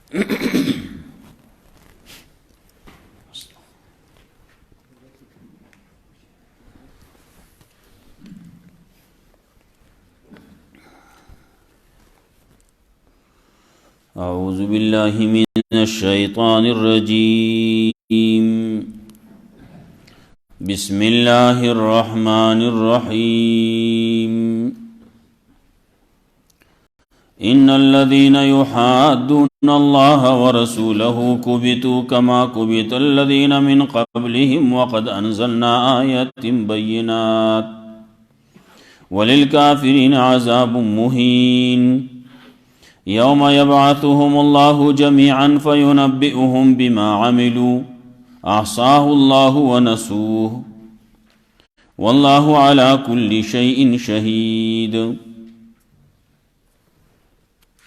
أعوذ بالله من الشيطان الرجيم. بسم الله الرحمن الرحيم. إن الذين يحادون الله ورسوله كبتوا كما كبت الذين من قبلهم وقد أنزلنا آيات بينات وللكافرين عذاب مهين. يوم يبعثهم الله جميعا فينبئهم بما عملوا أحصاه الله ونسوه والله على كل شيء شهيد.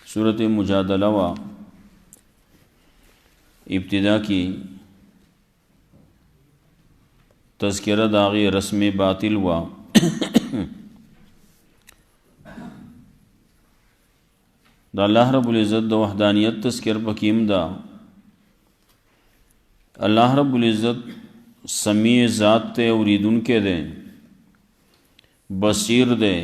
سورة مجادلہ و ابتدا کی تذکرہ داغی رسم باطل و دا اللہ رب العزت دا وحدانیت تذکر پکیم دا. اللہ رب العزت سمیع ذات تے اوریدن کے دے، بصیر دے،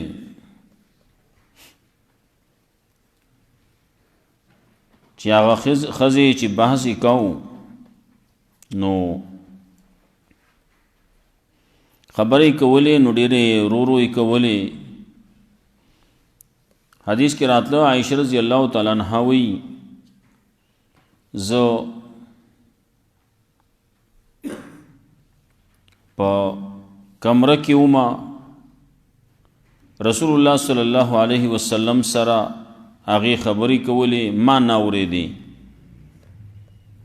چی آغا خزی چی بحثی کاؤ نو خبری کولی نو ڈیرے رو روی کولی. حدیث کے راتلو عائشہ رضی اللہ تعالیٰ عنہ وی زو پا کمرہ کی اوما رسول اللہ صلی اللہ علیہ وسلم سرا آغی خبری کولی ما ناوری دی.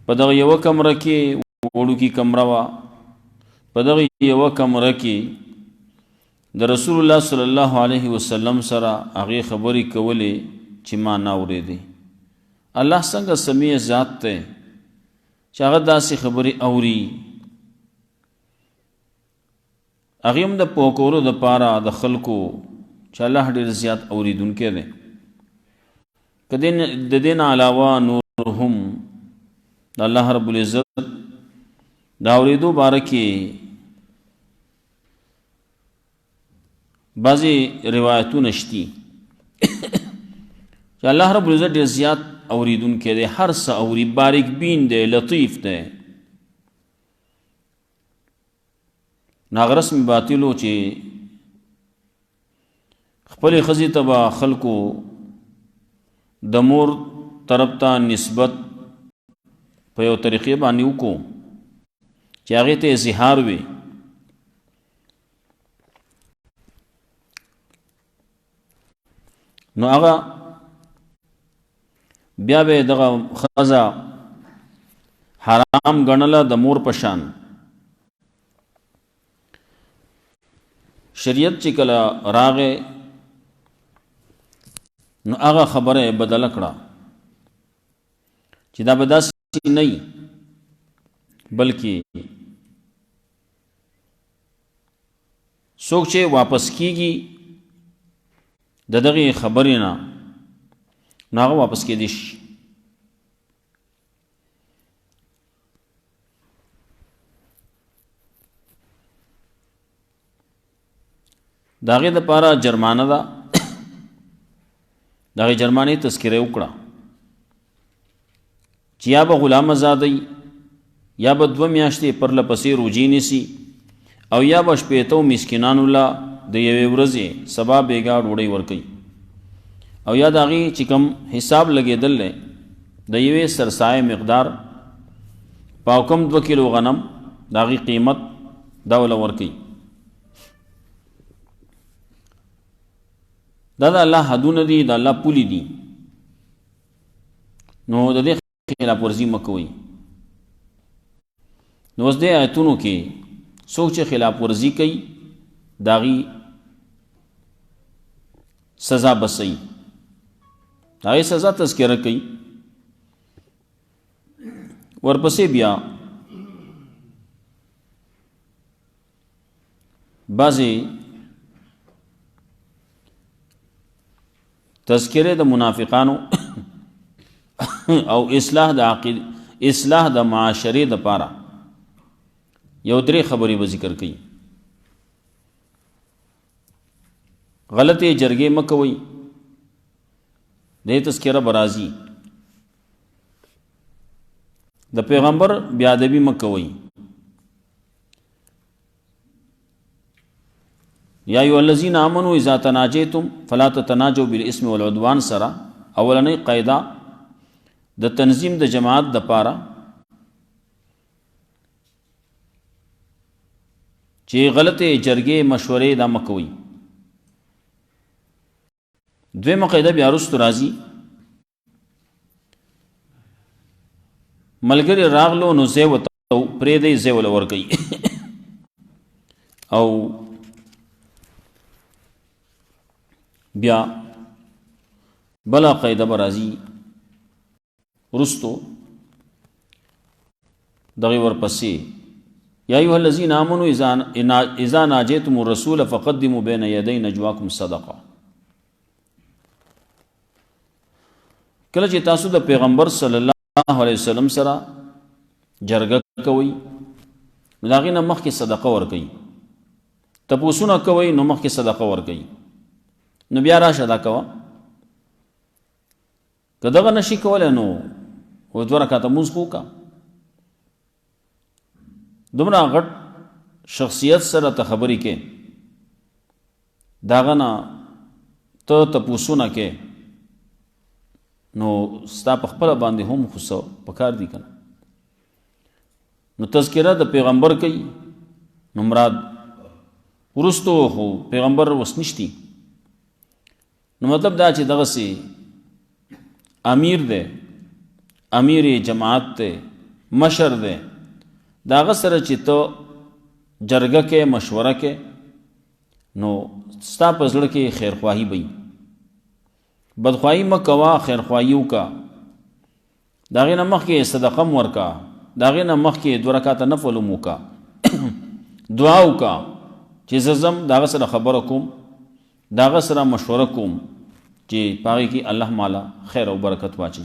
پا دغی یو کمرہ کی وڑو کی کمرہ وا، پا دغی یو کمرہ کی دا رسول اللہ صلی اللہ علیہ وسلم سرا آغی خبری کولی چی ما ناوری دی. اللہ سنگا سمیع ذات تے چاگد داسی خبری اوری اغیم دا پوکورو دا پارا دا خلقو چا اللہ دیر زیاد اوری دن کے دے. دین علاوہ نورهم دا اللہ رب العزت دا اوریدو بارکی بعضی روایتو نشتی کہ اللہ رب العزت دیر زیاد اوریدن کے دے، ہر سا اوری، باریک بین دے، لطیف دے. ناغرس میں باطلو چی خپل خزی تبا خلقو دمور طرفتا نسبت پیو طریقے بانیو کو چی آگے تے اظہار وی. نو آغا بیا بے دغا خزا حرام گنلا د مور پشان. شریعت چی کلا راغے نو آغا خبر بدل کڑا چی دا بداسی نہیں بلکہ سوچے واپس کی گی دغی خبرینا ناغا واپس کی دیش. داغی دا پارا جرمانہ دا داغی جرمانی تذکرے اکڑا چی یا با غلام ازادی یا با 2 میاشتی پر لپسی روجی نیسی او یا با شپیتو مسکنان اللہ د یوې ورځې سبا بیګا ډوډۍ ورکوي او یا د هغې چې کوم حساب لګېدل دی د یوې سرسایه مقدار پاو کم 2 کیلو غنم د هغې قیمت دا وله ورکوي. دا د الله حدونه دي، د الله پولې دي، نو د دې خلاف ورزي مه کوئ. نو اوس دې آیتونو کې څوک چې خلاف ورزي کوي د هغې سزا بسئی، داغی سزا تذکرہ کئی. ورپسے بیا بعضی تذکرے دا منافقانو او اصلاح د عقید اصلاح د معاشره د پاره یو درې خبرې به ذکر کړي. غلطه جرګې مکوي، د تذکرہ برازي، د پیغمبر بیا ادبی مکوي. یا ایها الذین آمنوا اذا تناجیتم فلا تتناجوا بالاسم والعدوان سرا اولنې قاعده د تنظیم د جماعت د پاره چې غلطه جرګې مشورې دا مکوي. دویمه قاعده بیا رستو راځي، ملګری راغلو نو زه وته پرې دی زه ول ورګي او بیا بلا قاعده برازي رستو دغه ورپسې یا ایها الذین آمنوا اذا ناجیتم الرسول فقدموا بین یدی نجواکم صدقه. کله چې تاسو د پیغمبر صلی الله علیه وسلم سره جرګه کوي نو دا غي نه مخکې صدقه ورکوي، تپوسونه کوي نو مخکې صدقه ورکوي، نو بیا راشه دا کوه. که دغه نشي کولی نو و 2 رکعاته مونځ خو وکړه. دومره غټ شخصیت سره ته خبرې کې داغه نه ته تپوسونه کې نو ستا په خپله باندې هم خو څه پکار دي که نه. نو تذکره د پیغمبر کوي نو مراد وروستو خو پیغمبر اوس نشتی، نو مطلب دا چې دغسې امیر دی، امیر جماعت دی، مشر دی، د هغه سره چې ته جرګه کې مشوره کې نو ستا په زړه کې خیرخواهي به وي. بدخواهي مه کوه، خیرخواهي وکړه. د هغې نه مخکې صدقه م ورکړه، د هغې نه مخکې 2 رکعاته نفل م وکړه، دعا وکړه چې زه ځم د هغه سره خبره کوم، د هغه سره مشوره کوم چې په هغې کې الله مالا خیر او برکت واچي.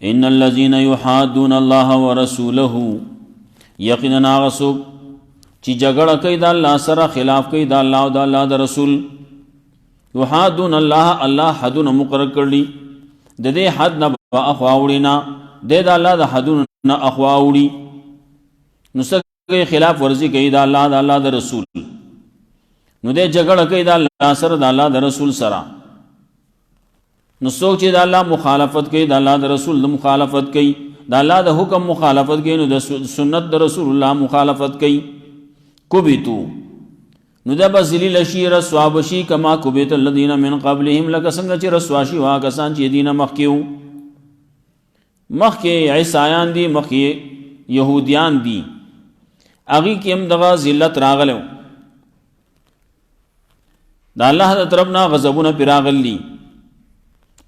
ان الذين يحادون الله ورسوله، یقینا هغه څوک چې جګړه کوي د الله سره، خلاف کوي د الله او د الله د رسول. یحادون الله، الله حدونه مقرر کړي، د دې حد نه به اخوا وړي نه، د الله د حدونو نه اخوا وړي. نو څه کوي؟ خلاف ورزي کوي د الله د الله د رسول. نو دې جګړه کوي د الله سره، د الله د رسول سره. نو څوک چې د الله مخالفت کوي، د الله د رسول د مخالفت کوي، د الله د حکم مخالفت کوي، نو د سنت د رسول الله مخالفت کوي، کبیتو نو دا به ذلیل شي، رسوا بشي، کما کبیت الذین من قبلهم، لکه څنګه چې رسوا شي هغه کسان چې دینه مخکې وو. مخکې عیسایان دي، مخکې یهودیان دي، هغې کې هم دغه ذلت راغلی، د الله د طرف نه غضبونه پرې راغلي،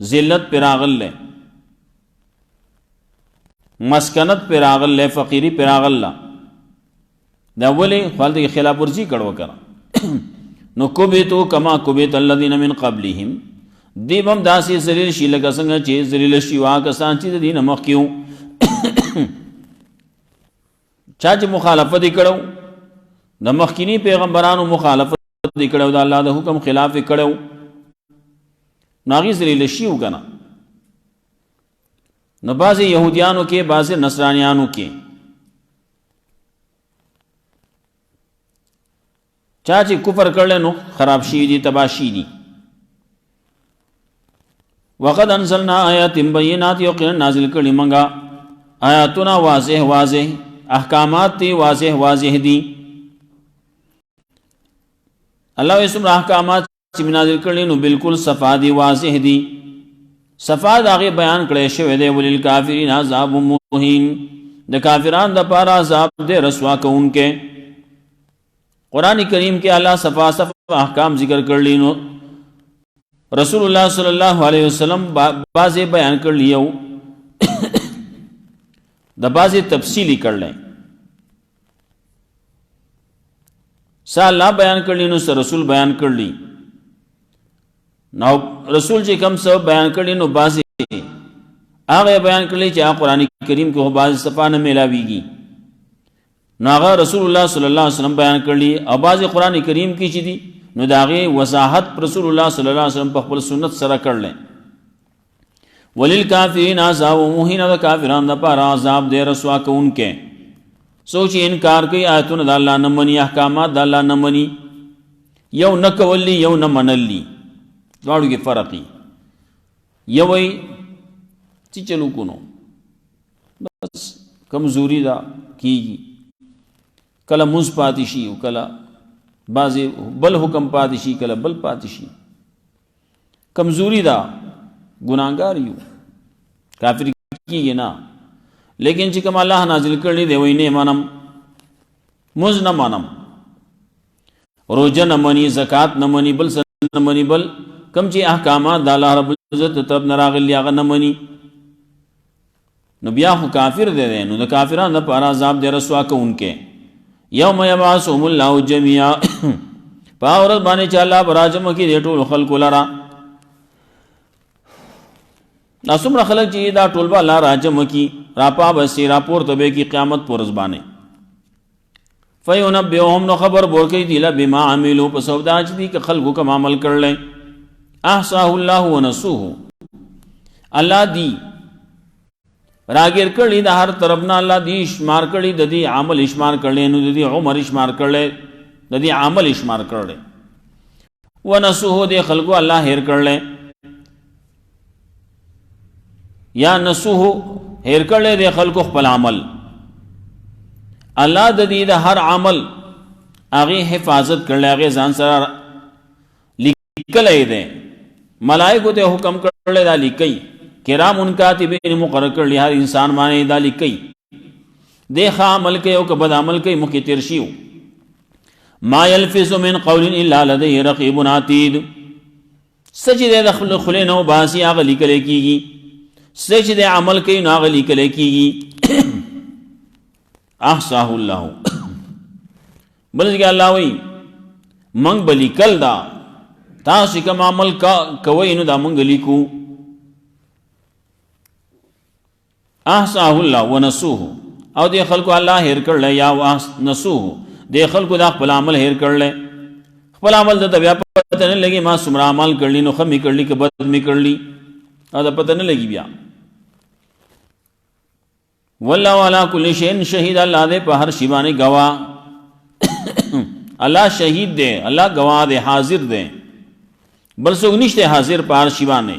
ذلت پرې راغلی، مسکنت پرې راغلی، فقیری پرې راغله. دا ولې خپل خلاف ورزي کړو کړه. نو کبیتو کما کبیت الذین من قبلهم، دی بم داسې ذلیل شي لکه څنګه چې ذلیل شي هغه کسان چې د دین مخکې وو. چا چې مخالفت یې کړو د مخکینی پیغمبرانو، مخالفت یې کړو، د الله د حکم خلاف یې کړو، نو هغې ذلیل شي وکنه. نو بعضې یهودیانو کې، بعضې نصرانیانو کې چا چې کفر کړل نو خراب شي دي، تباه شي دي. وقد انزلنا آیات بینات، یقینا نازل کړي منګه آیاتونه واضح واضح، احکامات دي واضح واضح دي. الله یې څومره احکامات چې نازل کړي نو بالکل صفا دي، واضح دي. صفا د هغې بیان کړی شوی دی. وللکافرین عذاب مهین، د کافرانو دپاره عذاب دی رسوا کوونکی. قرآن کریم کې الله صفا صفا احکام ذکر کړلی، نو رسول الله صلی الله علیه وسلم بعضې بیان کړلی، یو د بعضې تفصیلی کړلی. څه الله بیان کړلی نو څه رسول بیان کړلی. نو رسول چې کم څه بیان کړي نو بعضې هغه بیان کړي چې قرآن کریم کې خو بعضې صفا نه میلاویږي نو هغه رسول الله صلی الله علیه وسلم بیان کړي او بعضې قرآن کریم کې چې دي نو د هغې وضاحت رسول الله صلی الله علیه وسلم په خپل سنت سره کړلی وللکافرین عذاب مهین د کافرانو دپاره عذاب دی رسوا کوونکی څوک چې انکار کوي آیتونه د الله نه مني احکامات د الله نه مني یو نه کولی یو نه منلی دواړو کې فرق وي یو وایي چې چلو کو نو بس کمزوري ده کیږي کله مونځ پاتې شي او کله بعضې بل حکم پاتې شي کله بل پاتې شي کمزوري ده ګناهګار یو کافر کیږي نه لیکن چې کوم الله نازل کړي دی وایي نه منم مونځ نه منم روزه نه مني زکات نه مني بل څه نه مني بل کم چې احکامات د الله رب العزت طرف نه راغلي هغه نه مني نو بیا خو کافر دی نو د کافرانو دپاره عذاب دی رسوا کوونکی یوم یبعثهم الله جميعا په ورځ باندې چې الله به راجمع کړي د ټولو خلکو لره دا څومره خلک چې دا ټول به الله راجمع کړي راپابسي راپورته به کړي قیامت په ورځ باندې فینبئهم نو خبر ورکوي دی له بما عملوا په سبب دا چې دي که خلکو کوم عمل کړلی احصاه الله ونسوه الله دی راګیر کړي د هر طرف نه الله دی شمار کړي د دې عمل شمار کړي نو د دې عمر شمار کړي د دې عمل شمار کړي ونسوه د خلکو الله هیر کړي یا نسوه هیر کړي د خلکو خپل عمل الله د دې د هر عمل هغه حفاظت کړي هغه ځان سره لیکلای دی ملائکه ته حکم کړي دا لیکي کرام کاتبین مقرر کړي هر انسان باندې دا لیکي د ښه عمل کوي او که بد عمل کوي مخکې تیر شي ما یلفظ من قول الا لديه رقیب عتید سجده د خپل خولې نه وباسي هغه لیکل کېږي سجده عمل کوي نو هغه لیکل کېږي احصاه الله بل ځکه الله وایي موږ به لیکل دا تاسو کوم عمل کوئ نو دا موږ لیکو احصاه الله ونسوه او د خلکو الله هیر کړل یا نسوه د خلکو دا خپل عمل هیر کړل خپل عمل د بیا پته نه لګي ما څومره عمل کړلی نو خمی کړلی که بد می کړلی او دا پته نه لګي بیا والله علی کل شیء شهید الله دې په هر شی باندې گواه الله شهید دی الله گواه دی حاضر دی بل څوک نشته حاضر په هر شی باندې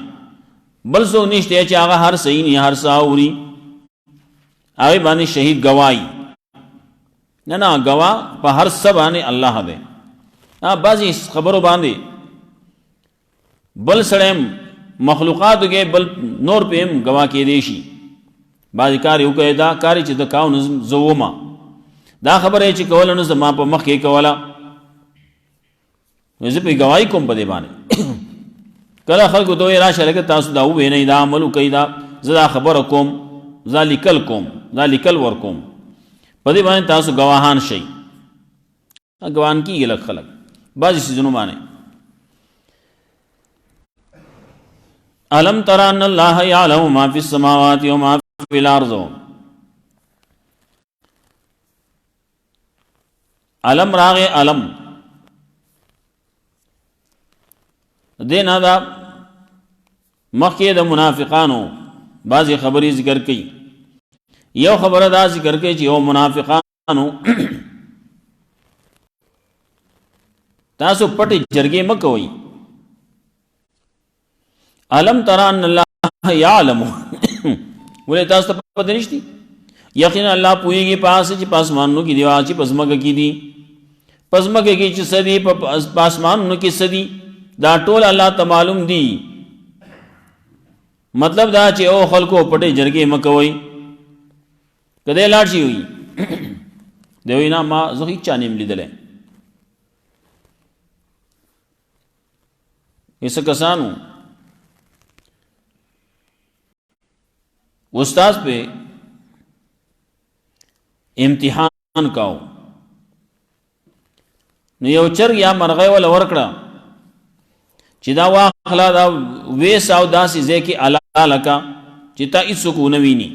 بل څوک نشته چې هغه هر صحیح نه هر ساوري هغه باندې شهید گواہی نه گواه په هر څه باندې الله دی بعضی خبرو باندې بل سړی مخلوقاتو کې بل نور په هم گواه کېدی شي بعضې کار یو کوي دا کار چې د کاو نه زه ومه دا خبره چې کوله نو زما په مخ کې کوله نو زه پرې گواهي کوم په دې باندې کله خلکو ته وایي راشه لکه تاسو دا ووینئ دا عمل وکئ دا زه دا خبره کوم دا لیکل کوم دا لیکل ورکوم په دې باندې تاسو گواهان شئ گواهان کېږي لږ خلک بعضې څیزونو باندې الم تر ان الله یعلم ما فی السماوات و ما فی الارض علم راغ علم دینا دا مخی دا منافقانو بعضی خبری ذکر کی یو خبر دا ذکر کی چی یو منافقانو تاسو پٹی جرگی مکوئی علم تران اللہ یعلمو بولے تاسو تا پتہ نشتی یقینا اللہ پوئی گی پاس چی پاسمانو کی دیوا چی پزمک کی دی پزمک کی چی صدی پاسمانو کی صدی دا ټول الله ته معلوم دی مطلب دا چې او خلکو پټې جرګې مکوي کده لاړ شي وي دی وینا ما زه هیڅ چا نیم لیدلې ایسه کسانو استاد پہ امتحان کاو نو یو چرګ یا مرغۍ ولا ورکړه چې دا واخلا دا ویس او داسې ځای کې الله لکه چې تا هېڅوک ونه ویني.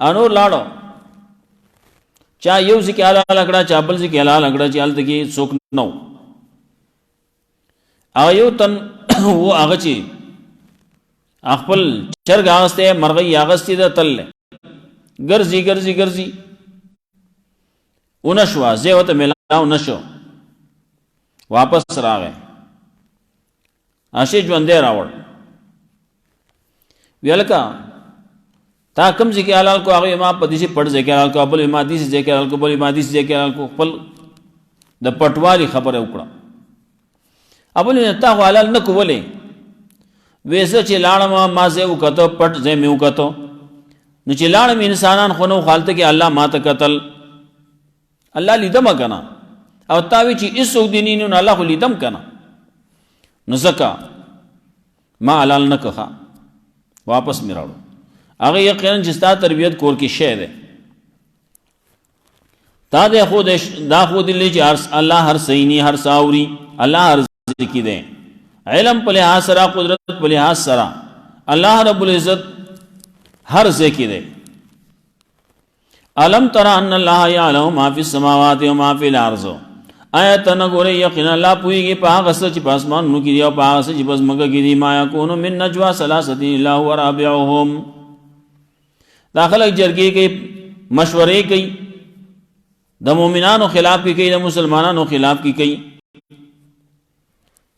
انور لاړو چا یو ځای کې الله لکړه چا بل ځای کې الله لکړه چې هلته کې څوک نه و. هغه یو تن و هغه چې خپل چرګ اغستی مرغۍ اغستې ده تللی ګرځي ګرځي ګرځي ونه شوه ځای ورته میلاو نه شو واپس راغی هسې ژوندی راوړ. وی هلکه تا کوم ځای کې حلال کو؟ هغه ما په داسې پټ ځای کې حلال کو، بل ما داسې ځای کې حلال کو، بل ما داسې ځای کې حلال کو. خپل د پټوالي خبره وکړه. ابل تا خو حلال نه کو ولې؟ وی زه چې لاړم ما ځای وکتو پټ ځای مې وکتو نو چې لاړم انسانان خو نو خالته کې الله ما ته کتل الله لیدم که نه او تا وی چې هېڅوک دې نه نو الله خو لیدم که نه نو ځکه ما حلال نه که واپس مې راوړو. هغه یقینا چې ستا تربیت کور کې شی دی تا دې خو دا خو دلی چې الله هر صحیح هر ساوري الله هر ذکی دی علم په لحاظ سره قدرت په لحاظ سره الله رب العزت هر ذکی دی. علم تر ان الله یعلم ما فی السماوات و ما فی الارض آیا ته نه ګورې یقینا الله پوهېږي په هغه څه چې په اسمانونو کې دي او په هغه څه چې په ځمکه کې دي. ما یکون من نجوا ثلاثة الا هو رابعهم دا خلک جرګې کوي مشورې کوي د مؤمنانو خلاف کې کوي د مسلمانانو خلاف کې کوي.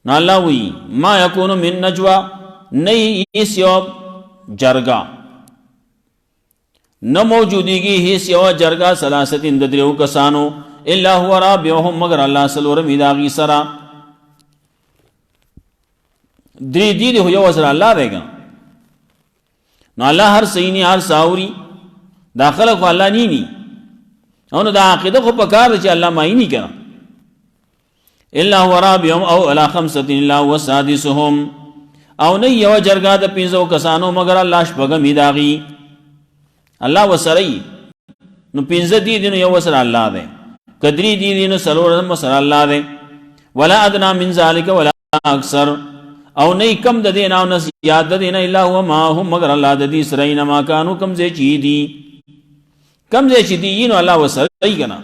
نو الله وی ما یکون من نجوا نہیں هیڅ یو جرګه نه موجودیږي هیڅ یو جرګه ثلاثة د دریو کسانو الا هو رابعهم مگر الله څلورم د هغې سره. درې دي خو یو سره الله دی که نو الله هر صحیح نی هر ساوري دا خلک خو الله نی او نو دا عقیده خو په کار دی چې الله مایني که نه. الا هو رابعهم او الا خمسة الا هو سادسهم او نه یو جرګه د پنځو کسانو مگر الله شپږم د هغې الله وسره نو پنځه دي نو یو سره الله دی کدری دی نو څلورم سره الله دی. ولا ادنى من ذلك ولا اکثر او نه کم د دې نه او نه زیات د دې نه الا هو معهم مگر الله د دې سره انما كانوا کم ځای چې دي کم ځای چې دي نو الله وسره که نه.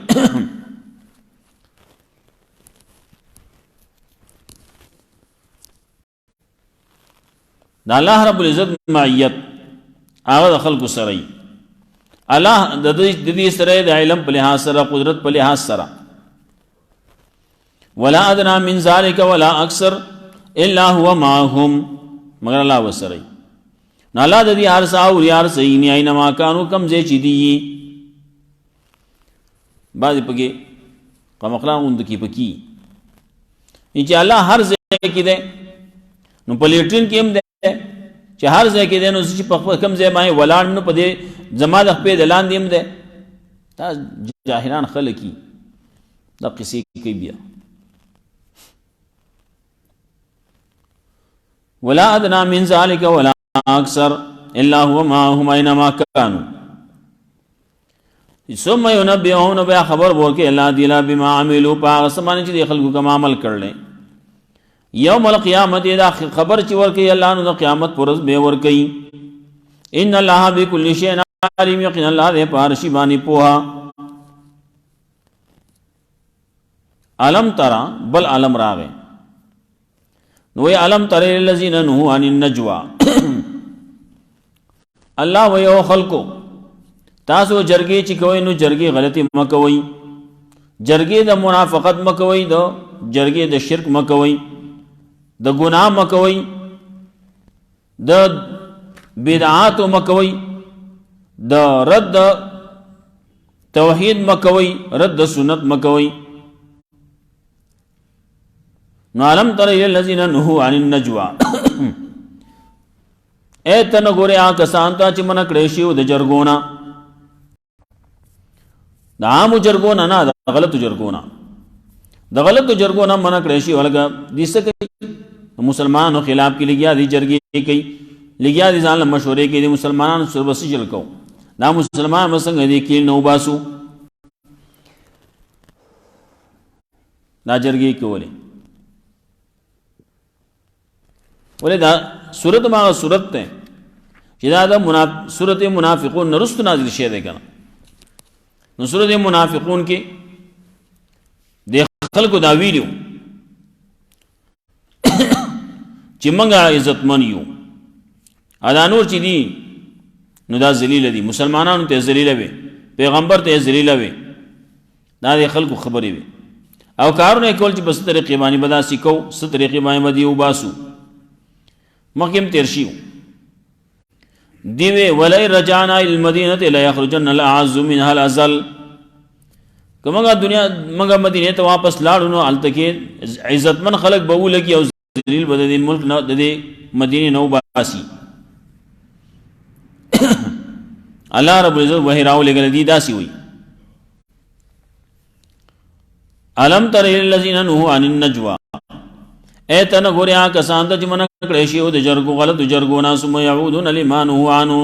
دا الله رب العزت معیت هغه د خلکو سره الله د دې سره د علم په لحاظ سره قدرت په لحاظ سره. ولا ادنى من ذلك ولا اکثر الا هو معهم مگر الله وسره نو الله د دې هر څه اوري هر څه یې اینما کانو کم ځای چې دي. بعضې پکې قمقلان غوند کې پکې چې الله هر ځای کې دی نو په لیټرین کې هم دی چې هر ځای کې دی نو چې په کم ځای باندې ولاړ نو په دې زما د خپې د لاندې هم دی. دا جاهلان خلک دي دا قصې کوي بیا. ولا ادنى من ذلك ولا اکثر الا هو معهم اينما كانوا ثم ينبئهم بیا خبر ورکړي الله تعالی بما عملوا په سمانه چې خلکو کوم عمل کړل. یوم القیامت دا خبر چې ورکړي الله نو د قیامت پر ورځ به ورکړي. ان الله بكل شيء علیم یقینا الله دې په هر شي باندې پوها. علم ترى بل علم راغې نو علم ترى الذين نهوا عن النجوى الله ويو خلقو تاسو جرګې چې کوئ نو جرګې غلطي مکوئ جرګې د منافقت مکوئ د جرګې د شرک مکوئ د ګناه مکوئ د بدعات مکوئ د رد توحید مکوئ رد سنت مکوئ. نو علم تر الذین نهوا عن النجوى اے تن ګورې هغه کسان ته چې منع کړی شي د جرګونه د عامو جرګونه نه د غلطو جرګونه د غلطو جرګونه منع کړی شي ولګه دې څه کوي مسلمانانو خلاف کې لګیا دي جرګې کوي لګیا دي ځان له مشورې کې دي مسلمانانو سره بس چل کو دا مسلمان مسنګ دي کې نو باسو دا جرګې کولې ولې دا صورت ما صورت ته چې دا د صورت منافقون نرست نازل شوی دی کنه. نو صورت منافقون کې د خلکو دا ویلو چې موږ عزتمن یو، ادا نور چې دي نو دا ذلیل دي، مسلمانانو ته ذلیل وي، پیغمبر ته ذلیل وي، دا د خلکو خبرې وي. او کارونه کول چې بس طریقې باندې بدا سیکو، ست طریقې باندې بدی وباسو. مخکې تیر شیو دیوی ولی رجعنا المدینه لا یخرجن الاعز منها الاذل. که منگا مدینه ته واپس لاړو نو هلته کې عزتمن خلق به ولګي او ذلیل به د دې ملک نه د دې مدینې نه وباسي. الله رب العزت وحی راولېږلی دی داسې وایي الم تر الذین نهوا عن النجوى، اے تن ګوریا کسان ته چې منع کړی شي او د جرګو غلط جرګو نه ثم يعودون لما نهوا عنه،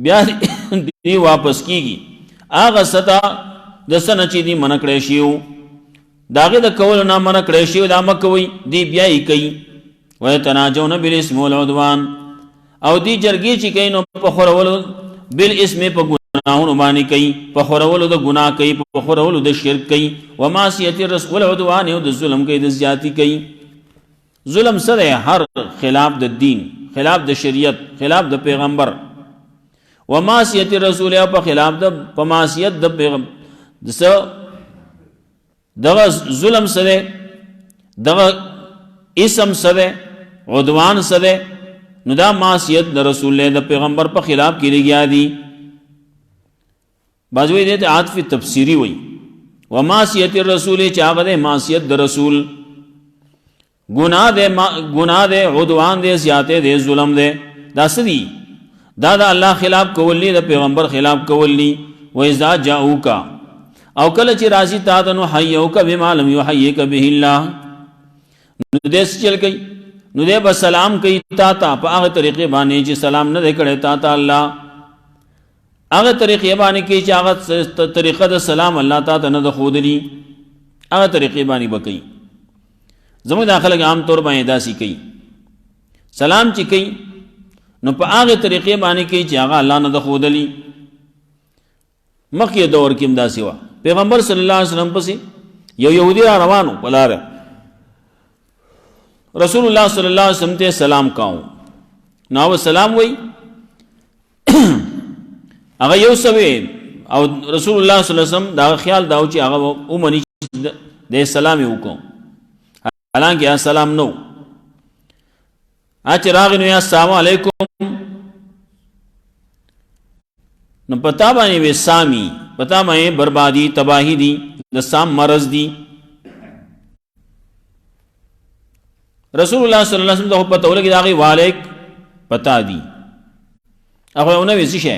بیا دی واپس کیږي هغه ستا د سنه چې دی منع کړی شي داغه د کول نه منع کړی شي دا مکوي دی بیا یې کوي. ويتناجون بالاسم والعدوان، او دی جرګي چې کوي نو په خورولو بالاسم په گناہوں باندې کوي، په خورولو د گناه کوي، په خورولو د شرک کوي، ومعصیت الرسول والعدوان او د ظلم کوي، د زیاتی کوي. ظلم سره هر خلاف د دین، خلاف د شریعت، خلاف د پیغمبر. ومعصیت الرسول او په خلاف د معصیت د پیغمبر دغه ظلم سره، دغه اسم سره، عدوان سره، نو دا معصیت د رسول الله د پیغمبر په خلاف کې لګیا دي. بعضوی دې ته عاطف تفسیری وای ومعصیت الرسول چې هغه د معصیت د رسول، گناہ دے عدوان دے زیادت دے ظلم دے، دا سدی دا اللہ خلاف کولی، دا پیغمبر خلاف کولی. وَإِذَا جَاءُوكَ او کله چې راضی تا ته نو حیوک بما لم یحییک به الله، نو دې چل گئی نو دې بس سلام کوي تا ته په هغه طریقې باندې چې سلام نه کړي تا ته الله، هغه طریقې باندې کې چې هغه طریقه د سلام الله تا ته نه خودلی، هغه طریقې باندې بکئی. زموږ داخله عام طور باندې داسي کوي، سلام چې کوي نو په هغه طریقې باندې کوي چې هغه الله نه خودلی. مخکې دور کې داسي و، پیغمبر صلی الله علیه وسلم پسې یو يهودي روانو بلاره، رسول الله صلی الله علیه وسلم ته سلام کاو، نو سلام وای هغه یو سوي، او رسول الله صلی الله علیه وسلم دا خیال داو چې هغه اومني د سلام وکړو، حالانکه السلام نو اچ راغ نو السلام علیکم، نو پتا باندې وې سامي، پتا باندې بربادي تباہی دي، د سام مرض دي. رسول الله صلی الله علیه وسلم ته پته ولګي دا غي والیک پتا دي، هغه ونه وې څه شي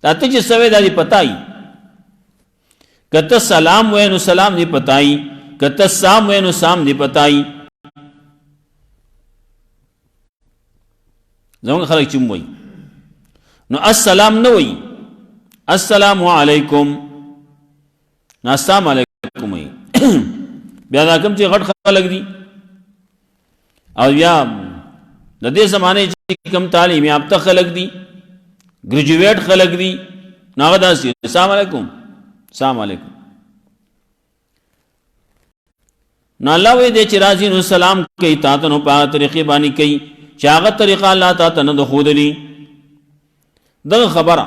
ته چې سوي دا دي پتاي، کته سلام وې نو سلام دي پتاي، کته سام وې نو سام دي پتاي. زموږ خلک چوم وای نو السلام نو وای، السلام علیکم، نو السلام علیکم وای. بیا دا کوم چې غټ خلک دي او یا د دې زمانه چې کوم تعلیم یافته خلک دي، ګریجویټ خلک دي، نو دا سي السلام علیکم، السلام علیکم. نو الله وې دې چې راځي نو سلام کوي تا ته، نو په طریقې باندې کوي چې هغه طریقه الله تا ته نه خودلی. دغه خبره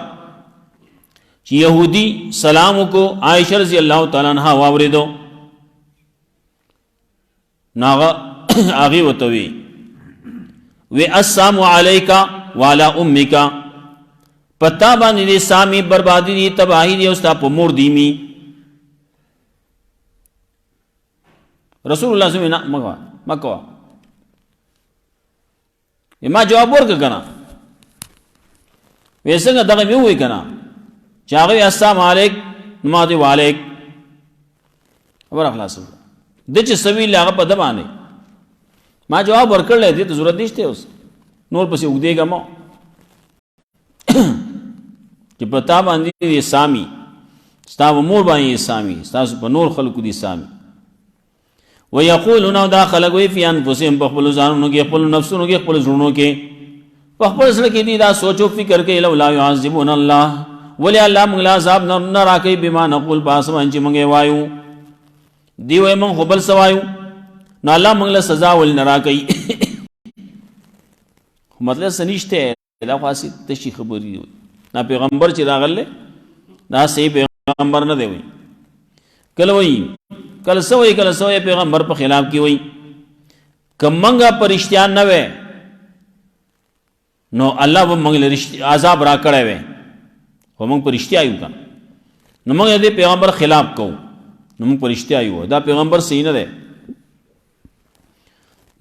چې يهودي سلام کو عائشہ رضی الله تعالی عنها واوریدو، ناغه هغه وتوي وی السلام علیکا وعلى امک، پتا باندې دي سامي بربادي دي تباہی دي او ستا په مور دی می. رسول الله صلی الله علیه وسلم مکوا ما جواب ورک کنا ویسنګ دغه می وای کنا چې هغه السلام علیک نو دی وعلیک خبر اخلاص د چې سوي لاغه په دمانه ما جواب ورکړل دي ته ضرورت نشته اوس نور پسې وګديګم چې پتا باندې سامي ستا مور باندې سامي تاسو په نور خلکو دي سامي. ويقولون دا خلق وی فی انفسهم بخبل ځانونو کې خپل نفسونو کې خپل زړونو کې خپل سره کې دي دا سوچو فکر کوي لولا يعذبون الله ولی الله موږ لا عذاب نه راکې بما نقول پاسمان چې موږ وایو دی وای موږ خپل سوایو نو الله موږ له سزا ول نه راکې مطلب سنشته دا خاصه تشي خبري نا پیغمبر چې راغله دا صحیح پیغمبر نه دی وای کله وای کله سوې پیغمبر په خلاف کی وای کمنګا پرشتيان نه وې نو الله به موږ له عذاب را کړې وې خو موږ پرشتیا یو کنه نو موږ دې پیغمبر خلاف کوو نو موږ پرشتیا یو دا پیغمبر صحیح نه دی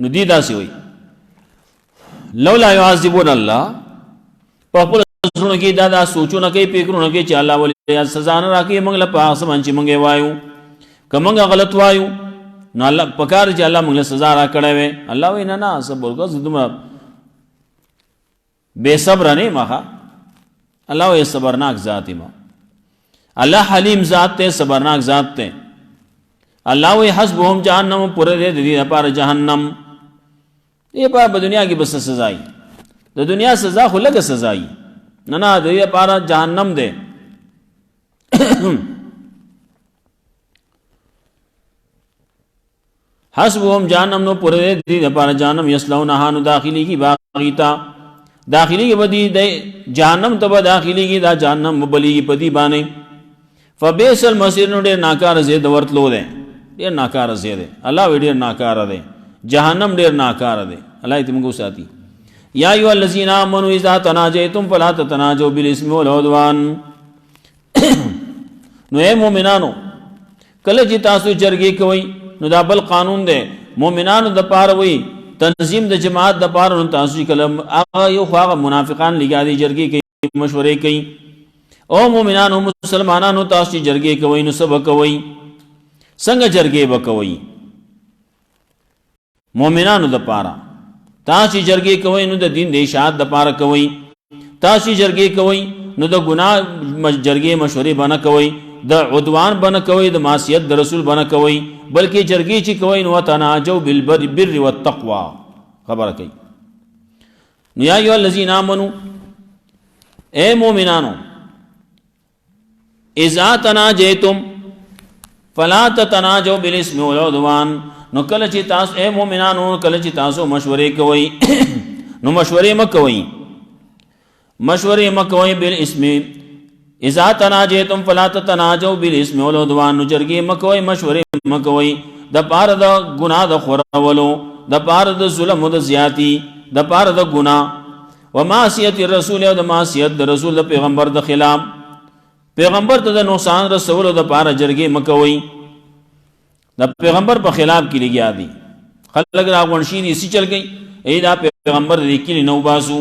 نو دی داسې وای لولا يعذبون الله په خپل زړونو کې دا سوچونه کوي فکرونه کوي چې الله ولې سزا نه راکړي موږ له پاسه باندې موږ وایو کمنګ غلط وایو نو الله پکار چې الله موږ له سزا را کړې وي الله وینا نه صبر کو زدما بے صبر نه مخه الله یې صبرناک ذات ما الله حلیم ذات ته صبرناک ذات ته الله وی حسبهم جهنم پر دې دې لپاره جهنم یہ په دنیا کې بس سزا د دنیا سزا خو لګه سزا نه نه دې لپاره جهنم ده حسبهم جهنم نو پر دې لپاره جهنم یسلونها نو داخلي کی باغیتا داخلي کی بدی د جهنم ته داخلي کی دا جهنم مبلی پدی باندې فبئس المصير نو ډېر ناکار زید ورتلو ده ډېر ناکار زید الله ډېر ناکار ده جهنم ډېر ناکار ده الله دې موږ ساتي یا ایو الذین آمنوا اذا تناجیتم فلا تتناجوا بالاسم والعدوان نو اے مومنانو کله چې تاسو جرګې کوئ نو دا بل قانون ده مومنانو د پاره وي تنظیم د جماعت د پاره نو تاسو کلم هغه یو خو منافقان لګا دي جرګې کوي مشورې کوي او مومنانو مسلمانانو تاسو جرګې کوي نو سبق کوي څنګه جرګې وکوي مومنانو د پاره تاسو جرګې کوي نو د دین د اشاعت د پاره کوي تاسو جرګې کوي نو د ګناه جرګې مشورې بنه کوي د عدوان بنه کوي د معصیت د رسول بنه کوي بلکې جرګې چې کوي نو تناجو بالبر والتقوى خبره کوي نو یا ایو الذین آمنو اے مومنانو اذا تناجیتم فلا تتناجوا بالاسم والعدوان نو کله چې تاسو اے مومنانو کله چې تاسو مشورې کوي نو مشورې مکوئ بالاسم اذا تناجیتم فلا تتناجوا بالاسم والعدوان نو جرګې مکوئ مشورې مکوئ د پاره د ګناه د خورولو د پاره د ظلم او د زیاتی د پاره د ګناه و معصیت الرسول او د معصیت د رسول د پیغمبر د خلاف پیغمبر ته د نقصان رسولو د پاره جرګې مکوئ د پیغمبر په خلاف کې لګیا دي خلک راغونشي دي سی چل گئی ای دا پیغمبر لیکلی نو باسو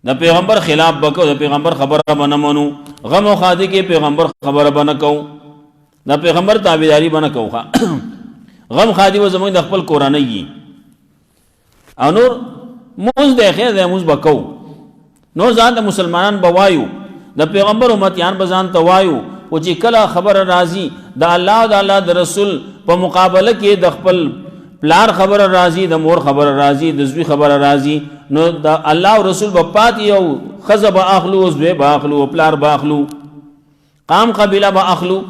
د پیغمبر خلاف بکو د پیغمبر خبره بنه منو غم او خادي کې پیغمبر خبره بنه کو د پیغمبر تابعداري بنه کو غم خادي و زموږ د خپل قرآنی او نور موږ د خیر د موږ بکو نور ځان د مسلمانان بوایو د پیغمبر امتیان بزان توایو او چې کله خبر راضی د الله او د الله د رسول په مقابله کې د خپل پلار خبر راضی د مور خبر راضی د زوی خبر راضی نو د الله او رسول په پات یو خزب اخلو زوی با اخلو پلار با اخلو قام قبیله با اخلو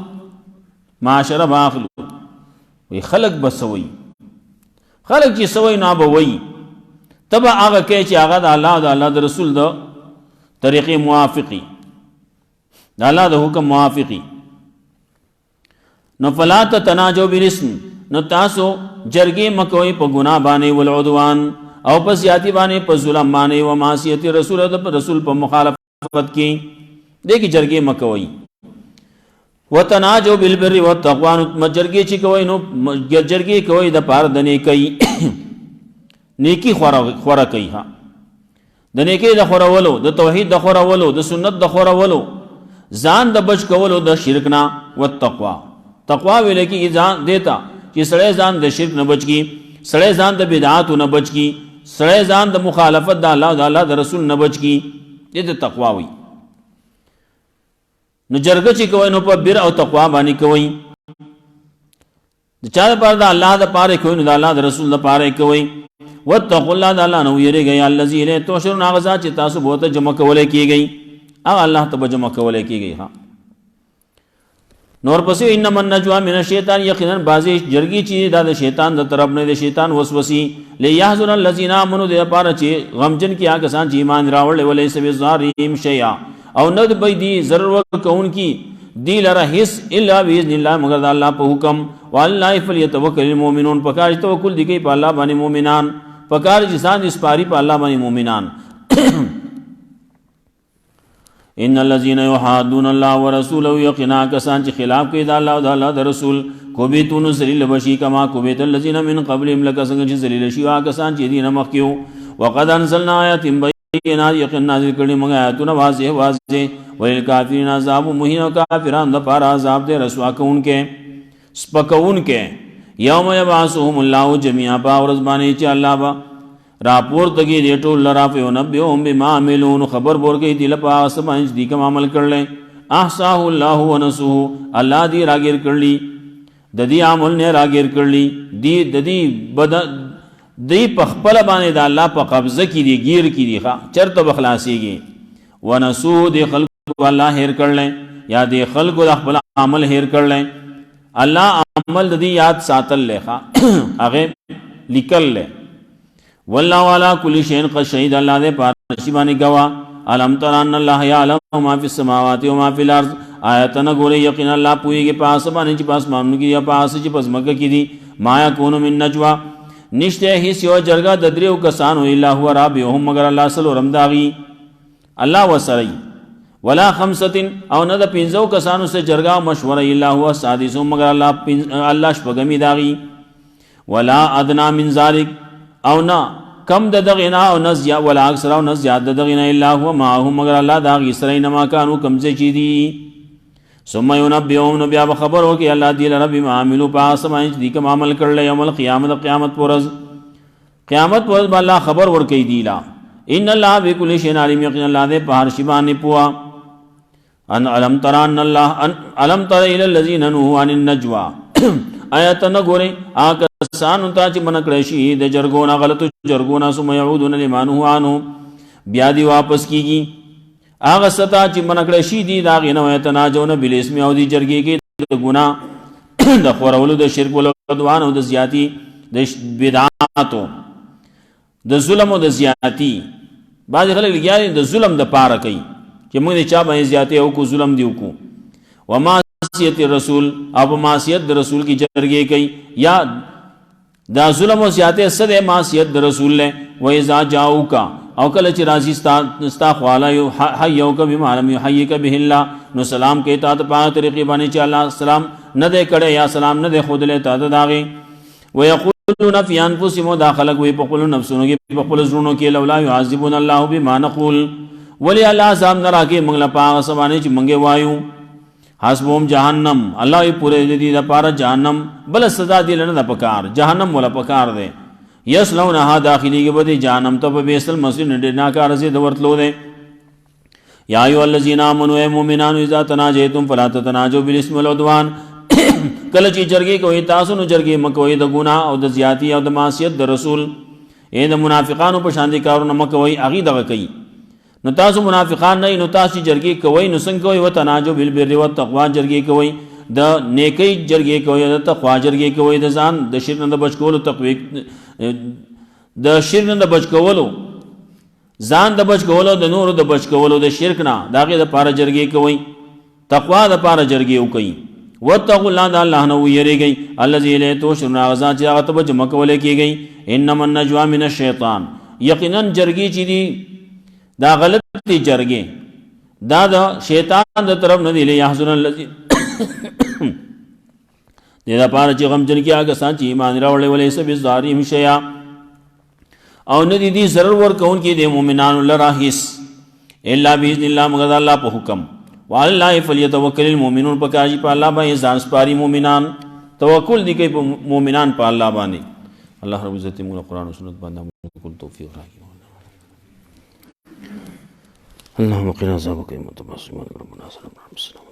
معاشره با اخلو وی خلق بسوي خلق چې سوي نه بوي تبع هغه کې چې هغه د الله او د الله د رسول د طریقې موافقي د الله د حکم موافقي نو فلا تتناجوا بالاسم نو تاسو جرګې مکوئ په ګناه باندې والعدوان او په زیاتی باندې په ظلم باندې او معصیت رسول د رسول په مخالفت کې دغه جرګې مکوئ وتناجوا بالبر والتقوى جرګې چې کوئ نو جرګې کوئ د پاره د نیکی نیکی خورا کوي ها د نیکی د خورولو د توحید د خورولو د سنت د خورولو ځان د بچ کولو د شرک نه والتقوى تقوا ویل کی ځان دیتا چې سړی ځان د شرک نه بچ کی سړی ځان د بدعات نه بچ کی سړی ځان د مخالفت د الله او د الله د رسول نه بچ کی دې د تقوا وي نو جرګه چې کوي نو په بر او تقوا باندې کوي د چا لپاره د الله د پاره کوي نو د الله د رسول د پاره کوي. واتقوا الله د الله نو یریږي الذی الیه تحشرون هغه ذات چې تاسو به ته جمع کولای کیږئ هغه الله ته به جمع کولای کیږئ. ها نور پسې انما النجوا من الشیطان یقینا بازی جرګی چې دا د شیطان د طرف نه د شیطان وسوسې لیحزن الذین آمنوا د لپاره چې غمجن کی هغه کسان چې ایمان راوړل ولې سبي ظالم شیئا او نه به دی ضرر کون کی دی لره هیڅ الا باذن الله مگر د الله په حکم. والله فلیتوکل المؤمنون پکار توکل دی کوي په الله باندې مؤمنان پکار چې ځان اسپاری په الله باندې مؤمنان. ان الذين يحادون الله ورسوله يقينا کسان چې خلاف کوي د الله او د الله د رسول کوبیتون ذلیل بشی کما کوبیت الذين من قبلهم لك څنګه چې ذلیل شي هغه کسان چې دین مخکیو. وقد انزلنا آیات بینات یقینا نازل کړي موږ آیاتونه واضح واضح وللکافرین عذاب مهین او کافرانو لپاره عذاب دې رسوا کوونکې سپکوونکې. یوم یبعثهم الله جميعا باورز باندې چې الله با راپور تگی دی ټول لرا په نبئهم بما عملون خبر ورکړي دی لپاره سمج دی کوم عمل کړل. احصاه الله ونسوه الله دی راګیر کړلی د دې عمل نه راګیر کړلی دی د دې بد دی په خپل باندې د الله په قبضه کې دی گیر کې دی ښا چرته بخلاصيږي. ونسوه دی خلق الله هیر کړل یا دی خلق د خپل عمل هیر کړل. الله عمل د دې یاد ساتل لخوا هغه لیکل له. والله والا کل شیء قد شهید الله دې پارشی باندې گوا. علم تر ان الله یعلم ما فی السماوات و ما فی الارض آیتنا ګورې یقینا الله پویږي پاس باندې چې پاس مانو کې یا پاس چې پس مکه کې دي. ما یکون من نجوا نشته هیڅ یو جرګه د دریو کسانو الا هو رابعهم مگر الله سره رمداغي الله وسری. ولا خمسه او نه د پنځو کسانو سره جرګه مشوره الا هو سادسهم مگر الله شپږمی داغي. ولا ادنا من ذلک او نا کم د دغینا او نزیا ولا اکثر او نزیاد د دغینا الا هو معهم مگر الله دا غي سره نه ما كانوا کم څه چي دي. ثم ينبئهم بیا خبر هو کہ الله دی رب ما عملوا پاس ما دي کوم عمل کړل یوم القیامت قیامت پرز قیامت پرز الله خبر ور کوي دی لا. ان الله بكل شيء عليم یقینا الله دې په هر شی باندې پوا. ان علم تر ان الله علم تر الى الذين نهوا عن النجوا آیت نه ګوري هغه کسانو ته چې من کړی شي د جرګونه غلطو جرګونه سم يعودون لمانه عنه بیا دی واپس کیږي. هغه ستا چې من کړی شي دی دا غنه آیت نه جون بل اسم او دی جرګي کې د ګنا د خورولو د شرک ول عدوان او د زیاتی د بدعاتو د ظلم او د زیاتی. بعض خلک لګیا د ظلم د پاره کوي چې موږ چا باندې زیاتی او کو ظلم دیو کو. وما معصیت رسول او معصیت د رسول کی جرګې کوي یا دا ظلم او زیاته سره معصیت د رسول له. و اذا جاءوک او کله چې راځي ستا خواله یو حیوک بما لم یحیک به الله نو سلام کې تا ته په طریقې باندې چې الله سلام نه دې کړي یا سلام نه دې خود له تا ته داغي. ويقولون في انفسهم داخلك وي په خپل نفسونو کې په خپل زړونو کې لولا يعذبون الله بما نقول ولي الله عذاب نه راکې موږ له پاغه سبانه چې موږ وایو. حسبهم جهنم الله پورے دې د پاره جهنم بل سزا دی لنه د پکار جهنم ولا پکار دے. یسلونها داخلي کې بده جهنم ته به بیسل مسجد نه ناکار سي د ورتلو دے. یا ایو الذین آمنوا المؤمنون اذا تناجیتم فلا تتناجوا بالاسم والعدوان کله چې جرګې کوي تاسو نو جرګې مکوئ د ګناه او د زیاتی او د معصیت د رسول اې د منافقانو په شان دي کارونه مکوئ اغي دغه کوي. نو تاسو منافقان نه نو تاسو جرګې کوي نو څنګه کوي وتناجو بالبر والتقوا جرګې کوي د نیکی جرګې کوي د تقوا جرګې کوي د ځان د شرک نه بچ کولو تقوی د شرک نه بچ کولو ځان د بچ کولو د نور د بچ کولو د شرک نه داګه د پاره جرګې کوي تقوا د پاره جرګې وکي. وتقوا الله د الله نه ويریږي الذي لا تشرون غزا چې هغه ته جمع کول کېږي. انما النجوا من الشیطان یقینا جرګې چې دي دا غلط دی جرګې دا د شیطان د طرف نه دی. یحزن الذی دې دا پاره چې غم جن کې هغه سان چې ایمان راوړل ولې سب زاریم شیا او نه دي ضرر ور کون کې د مؤمنانو لرا هیڅ الا باذن الله مگر الله په حکم. وعلى الله فليتوكل المؤمنون پکاجي په الله باندې ځان سپاري مؤمنان توکل دي کوي په مؤمنان په الله باندې. الله رب عزت موږ قرآن او سنت باندې کول توفیق راکړي. اللهم قنا عذابك يوم تبعث ربنا صلى الله عليه وسلم.